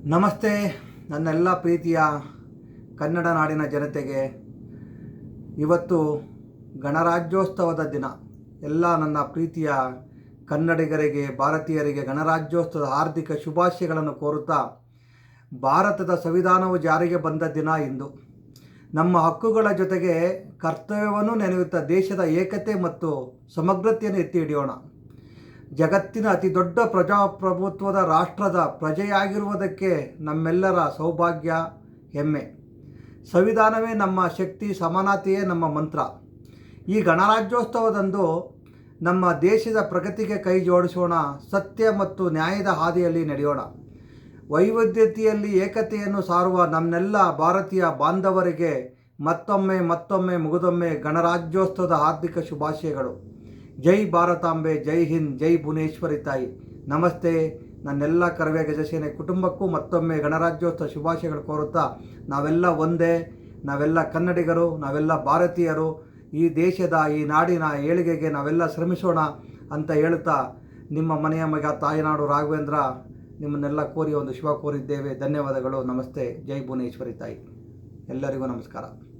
ನಮಸ್ತೆ ನನ್ನೆಲ್ಲ ಪ್ರೀತಿಯ ಕನ್ನಡ ನಾಡಿನ ಜನತೆಗೆ. ಇವತ್ತು ಗಣರಾಜ್ಯೋತ್ಸವದ ದಿನ. ಎಲ್ಲ ನನ್ನ ಪ್ರೀತಿಯ ಕನ್ನಡಿಗರಿಗೆ, ಭಾರತೀಯರಿಗೆ ಗಣರಾಜ್ಯೋತ್ಸವದ ಹಾರ್ದಿಕ ಶುಭಾಶಯಗಳನ್ನು ಕೋರುತ್ತಾ, ಭಾರತದ ಸಂವಿಧಾನವು ಜಾರಿಗೆ ಬಂದ ದಿನ ಇಂದು. ನಮ್ಮ ಹಕ್ಕುಗಳ ಜೊತೆಗೆ ಕರ್ತವ್ಯವನ್ನು ನೆನೆಯುತ್ತಾ ದೇಶದ ಏಕತೆ ಮತ್ತು ಸಮಗ್ರತೆಯನ್ನು ಎತ್ತಿ ಹಿಡಿಯೋಣ. ಜಗತ್ತಿನ ಅತಿ ದೊಡ್ಡ ಪ್ರಜಾಪ್ರಭುತ್ವದ ರಾಷ್ಟ್ರದ ಪ್ರಜೆಯಾಗಿರುವುದಕ್ಕೆ ನಮ್ಮೆಲ್ಲರ ಸೌಭಾಗ್ಯ, ಹೆಮ್ಮೆ. ಸಂವಿಧಾನವೇ ನಮ್ಮ ಶಕ್ತಿ, ಸಮಾನತೆಯೇ ನಮ್ಮ ಮಂತ್ರ. ಈ ಗಣರಾಜ್ಯೋತ್ಸವದಂದು ನಮ್ಮ ದೇಶದ ಪ್ರಗತಿಗೆ ಕೈ ಜೋಡಿಸೋಣ, ಸತ್ಯ ಮತ್ತು ನ್ಯಾಯದ ಹಾದಿಯಲ್ಲಿ ನಡೆಯೋಣ. ವೈವಿಧ್ಯತೆಯಲ್ಲಿ ಏಕತೆಯನ್ನು ಸಾರುವ ನನ್ನೆಲ್ಲ ಭಾರತೀಯ ಬಾಂಧವರಿಗೆ ಮತ್ತೊಮ್ಮೆ ಮುಗಿದೊಮ್ಮೆ ಗಣರಾಜ್ಯೋತ್ಸವದ ಹಾರ್ದಿಕ ಶುಭಾಶಯಗಳು. ಜೈ ಭಾರತಾಂಬೆ, ಜೈ ಹಿಂದ್, ಜೈ ಭುವನೇಶ್ವರಿ ತಾಯಿ. ನಮಸ್ತೆ. ನನ್ನೆಲ್ಲ ಕರವೇ ಗಜಸೇನೆ ಕುಟುಂಬಕ್ಕೂ ಮತ್ತೊಮ್ಮೆ ಗಣರಾಜ್ಯೋತ್ಸವ ಶುಭಾಶಯಗಳು ಕೋರುತ್ತಾ, ನಾವೆಲ್ಲ ಒಂದೇ, ನಾವೆಲ್ಲ ಕನ್ನಡಿಗರು, ನಾವೆಲ್ಲ ಭಾರತೀಯರು. ಈ ದೇಶದ, ಈ ನಾಡಿನ ಏಳಿಗೆಗೆ ನಾವೆಲ್ಲ ಶ್ರಮಿಸೋಣ ಅಂತ ಹೇಳುತ್ತಾ, ನಿಮ್ಮ ಮನೆಯ ಮಗ ತಾಯಿನಾಡು ರಾಘವೇಂದ್ರ ನಿಮ್ಮನ್ನೆಲ್ಲ ಕೋರಿ ಒಂದು ಶುಭ ಕೋರಿದ್ದೇವೆ. ಧನ್ಯವಾದಗಳು. ನಮಸ್ತೆ. ಜೈ ಭುವನೇಶ್ವರಿ ತಾಯಿ. ಎಲ್ಲರಿಗೂ ನಮಸ್ಕಾರ.